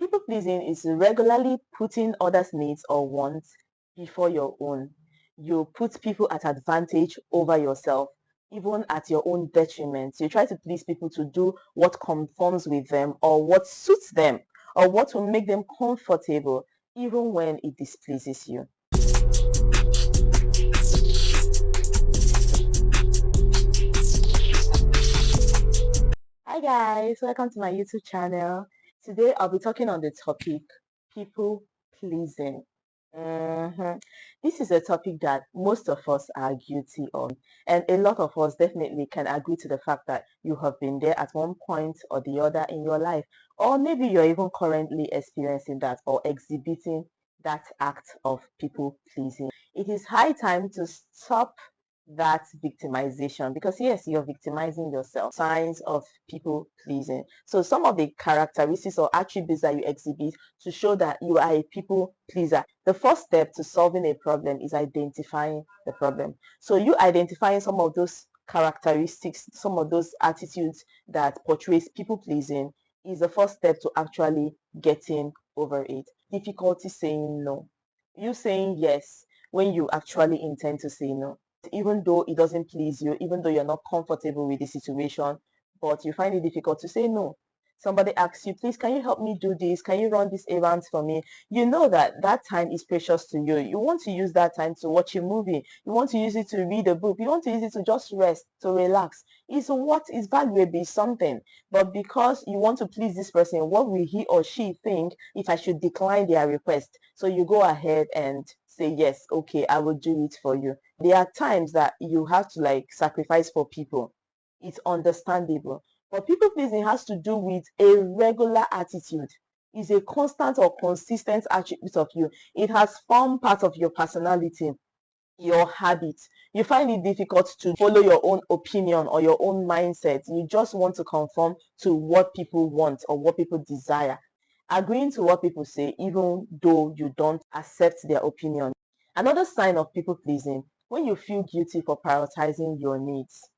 People pleasing is regularly putting others' needs or wants before your own. You put people at advantage over yourself, even at your own detriment. You try to please people to do what conforms with them or what suits them or what will make them comfortable, even when it displeases you. Hi guys, welcome to my YouTube channel. Today I'll be talking on the topic people pleasing. This is a topic that most of us are guilty of, and a lot of us definitely can agree to the fact that you have been there at one point or the other in your life, or maybe you're even currently experiencing that or exhibiting that act of people pleasing. It is high time to stop that victimization, because yes, you're victimizing yourself. Signs of people pleasing. So some of the characteristics or attributes that you exhibit to show that you are a people pleaser. The first step to solving a problem is identifying the problem. So you identifying some of those characteristics, some of those attitudes that portrays people pleasing is the first step to actually getting over it. Difficulty saying no. You saying yes when you actually intend to say no, even though it doesn't please you, even though you're not comfortable with the situation, but you find it difficult to say no. Somebody asks you, please, can you help me do this? Can you run these errands for me? You know that that time is precious to you. You want to use that time to watch a movie. You want to use it to read a book. You want to use it to just rest, to relax. It's what is valuable, is something. But because you want to please this person, what will he or she think if I should decline their request? So you go ahead and say, yes, okay, I will do it for you. There are times that you have to sacrifice for people. It's understandable. But people pleasing has to do with a regular attitude. It's a constant or consistent attribute of you. It has formed part of your personality, your habits. You find it difficult to follow your own opinion or your own mindset. You just want to conform to what people want or what people desire. Agreeing to what people say, even though you don't accept their opinion. Another sign of people pleasing, when you feel guilty for prioritizing your needs.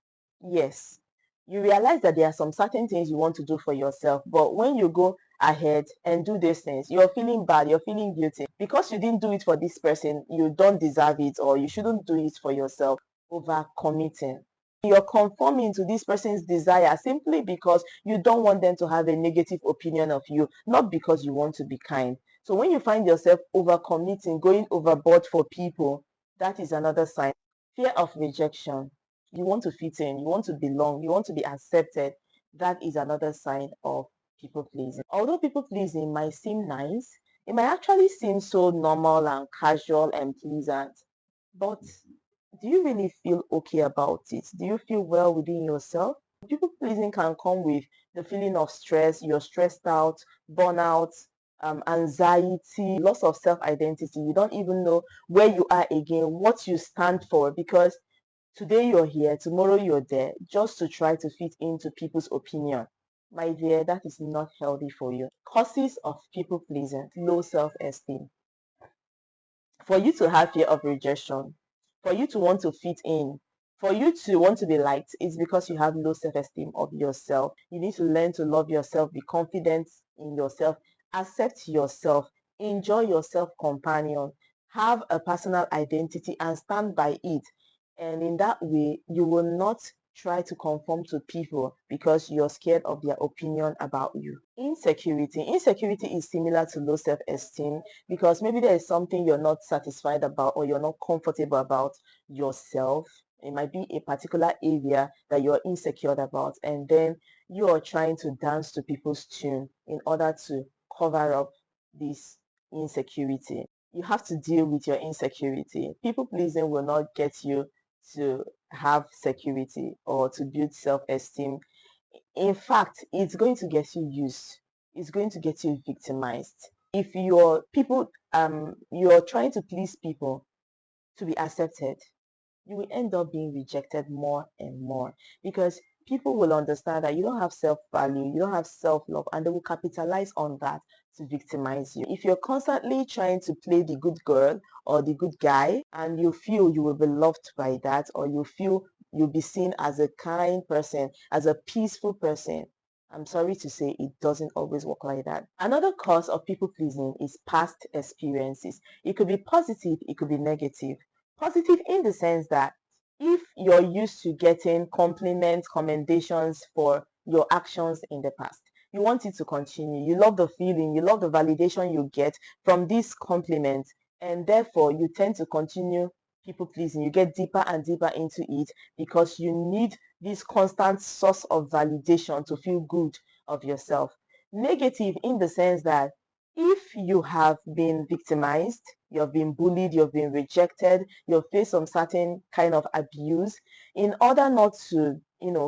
Yes, you realize that there are some certain things you want to do for yourself, but when you go ahead and do these things, you're feeling bad, you're feeling guilty because you didn't do it for this person. You don't deserve it, or you shouldn't do it for yourself. Over committing, you're conforming to this person's desire simply because you don't want them to have a negative opinion of you, not because you want to be kind. So when you find yourself over committing, going overboard for people, that is another sign. Fear of rejection. You want to fit in, you want to belong, you want to be accepted. That is another sign of people pleasing. Although people pleasing might seem nice, it might actually seem so normal and casual and pleasant. But do you really feel okay about it? Do you feel well within yourself? People pleasing can come with the feeling of stress, you're stressed out, burnout, anxiety, loss of self identity. You don't even know where you are again, what you stand for, because today you're here, tomorrow you're there, just to try to fit into people's opinion. My dear, that is not healthy for you. Causes of people pleasing: low self esteem. For you to have fear of rejection, for you to want to fit in, for you to want to be liked, is because you have low self-esteem of yourself. You need to learn to love yourself, be confident in yourself, accept yourself, enjoy yourself companion, have a personal identity and stand by it. And in that way, you will not try to conform to people because you're scared of their opinion about you. Insecurity. Insecurity is similar to low self-esteem because maybe there is something you're not satisfied about or you're not comfortable about yourself. It might be a particular area that you're insecure about, and then you are trying to dance to people's tune in order to cover up this insecurity. You have to deal with your insecurity. People pleasing will not get you to have security or to build self-esteem. In fact, it's going to get you used. It's going to get you victimized. If you're trying to please people to be accepted, you will end up being rejected more and more because people will understand that you don't have self-value, you don't have self-love, and they will capitalize on that to victimize you. If you're constantly trying to play the good girl or the good guy and you feel you will be loved by that, or you feel you'll be seen as a kind person, as a peaceful person, I'm sorry to say it doesn't always work like that. Another cause of people pleasing is past experiences. It could be positive, it could be negative. Positive in the sense that if you're used to getting compliments, commendations for your actions in the past, you want it to continue. You love the feeling, you love the validation you get from these compliments, and therefore you tend to continue people pleasing. You get deeper and deeper into it because you need this constant source of validation to feel good of yourself. Negative in the sense that if you have been victimized, you've been bullied, you've been rejected, you've faced some certain kind of abuse, in order not to,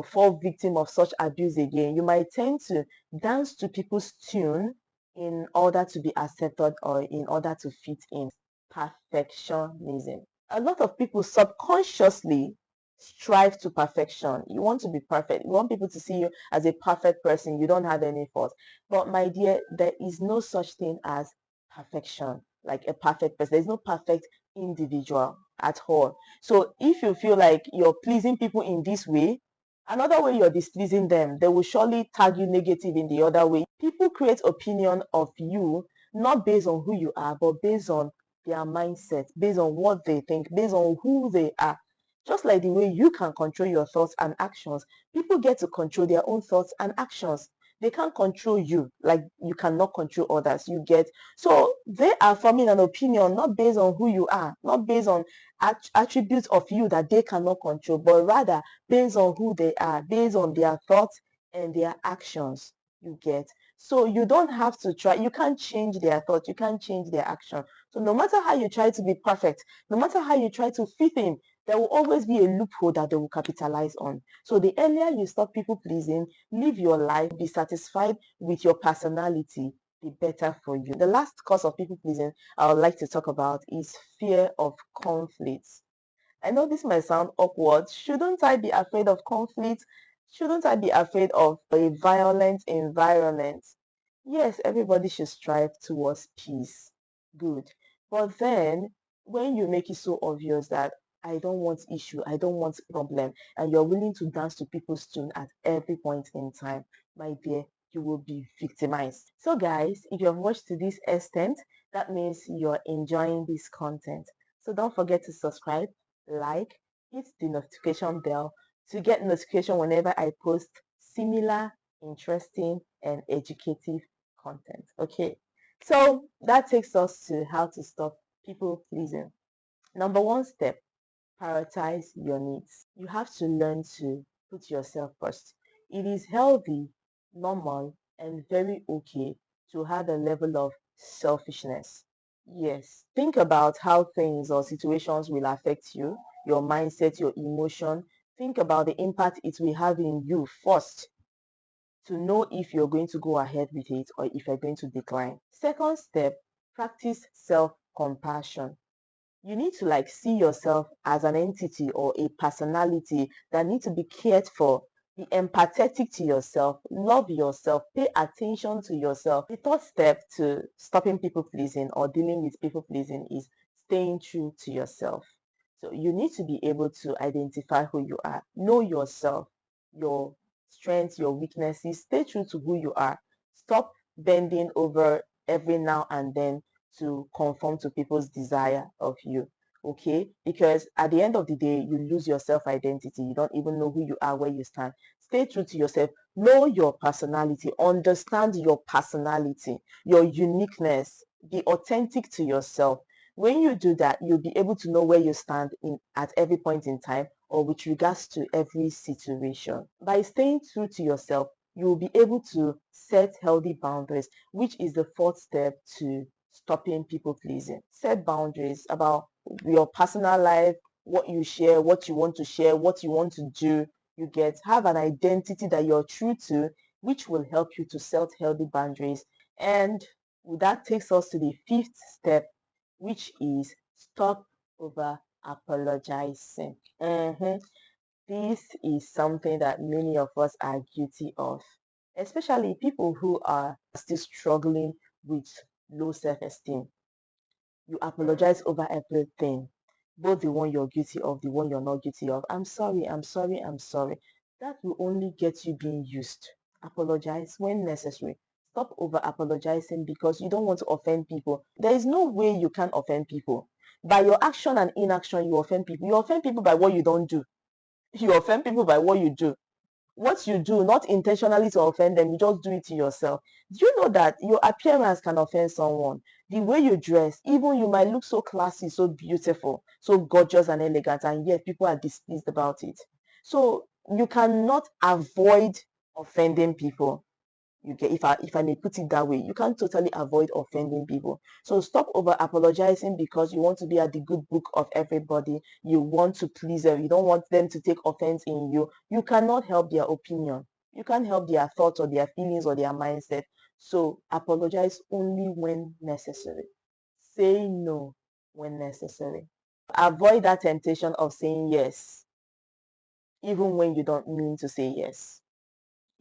fall victim of such abuse again, you might tend to dance to people's tune in order to be accepted or in order to fit in. Perfectionism. A lot of people subconsciously strive to perfection. You want to be perfect. You want people to see you as a perfect person. You don't have any faults. But my dear, there is no such thing as perfection, like a perfect person. There's no perfect individual at all. So if you feel like you're pleasing people in this way, another way you're displeasing them, they will surely tag you negative in the other way. People create opinion of you not based on who you are, but based on their mindset, based on what they think, based on who they are. Just like the way you can control your thoughts and actions, people get to control their own thoughts and actions. They can't control you like you cannot control others. You get, so they are forming an opinion not based on who you are, not based on attributes of you that they cannot control, but rather based on who they are, based on their thoughts and their actions. You get, so you don't have to try, you can't change their thoughts, you can't change their action. So no matter how you try to be perfect, no matter how you try to fit in, there will always be a loophole that they will capitalize on. So the earlier you stop people pleasing, live your life, be satisfied with your personality, the better for you. The last cause of people pleasing I would like to talk about is fear of conflicts. I know this might sound awkward. Shouldn't I be afraid of conflict? Shouldn't I be afraid of a violent environment? Yes, everybody should strive towards peace. Good. But then, when you make it so obvious that I don't want issue, I don't want problem, and you're willing to dance to people's tune at every point in time, my dear, you will be victimized. So guys, if you have watched to this extent, that means you're enjoying this content. So don't forget to subscribe, like, hit the notification bell to get notification whenever I post similar, interesting, and educative content. Okay, so that takes us to how to stop people pleasing. Number one step, prioritize your needs. You have to learn to put yourself first. It is healthy, normal, and very okay to have a level of selfishness. Yes, think about how things or situations will affect you, your mindset, your emotion. Think about the impact it will have in you first to know if you're going to go ahead with it or if you're going to decline. Second step, practice self-compassion. You need to see yourself as an entity or a personality that needs to be cared for. Be empathetic to yourself, love yourself, pay attention to yourself. The third step to stopping people pleasing or dealing with people pleasing is staying true to yourself. So you need to be able to identify who you are, know yourself, your strengths, your weaknesses, stay true to who you are. Stop bending over every now and then to conform to people's desire of you. Okay, because at the end of the day you lose your self-identity, you don't even know who you are, where you stand. Stay true to yourself, know your personality, understand your personality, your uniqueness, be authentic to yourself. When you do that, you'll be able to know where you stand in at every point in time or with regards to every situation. By staying true to yourself, you will be able to set healthy boundaries, which is the fourth step to stopping people pleasing. Set boundaries about your personal life, what you share, what you want to share, what you want to do. You get, have an identity that you're true to, which will help you to set healthy boundaries. And that takes us to the fifth step, which is stop over apologizing. This is something that many of us are guilty of, especially people who are still struggling with low self-esteem. You apologize over everything, both the one you're guilty of, the one you're not guilty of. I'm sorry, I'm sorry, I'm sorry. That will only get you being used. apologize when necessary. Stop over apologizing because you don't want to offend people. There is no way you can offend people. By your action and inaction, you offend people. You offend people by what you don't do. You offend people by what you do. What you do, not intentionally to offend them, you just do it to yourself. Do you know that your appearance can offend someone? The way you dress, even you might look so classy, so beautiful, so gorgeous and elegant, and yet people are displeased about it. So you cannot avoid offending people. You get, if I may put it that way, you can't totally avoid offending people. So stop over apologizing because you want to be at the good book of everybody. You want to please them. You don't want them to take offense in you. You cannot help their opinion. You can't help their thoughts or their feelings or their mindset. So apologize only when necessary. Say no when necessary. Avoid that temptation of saying yes, even when you don't mean to say yes,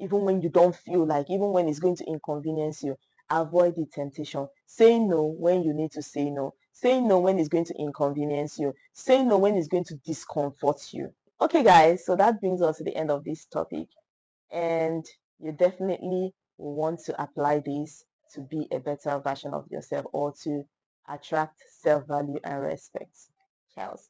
even when you don't feel like, even when it's going to inconvenience you. Avoid the temptation. Say no when you need to say no. Say no when it's going to inconvenience you. Say no when it's going to discomfort you. Okay, guys, so that brings us to the end of this topic. And you definitely want to apply this to be a better version of yourself or to attract self-value and respect. Charles.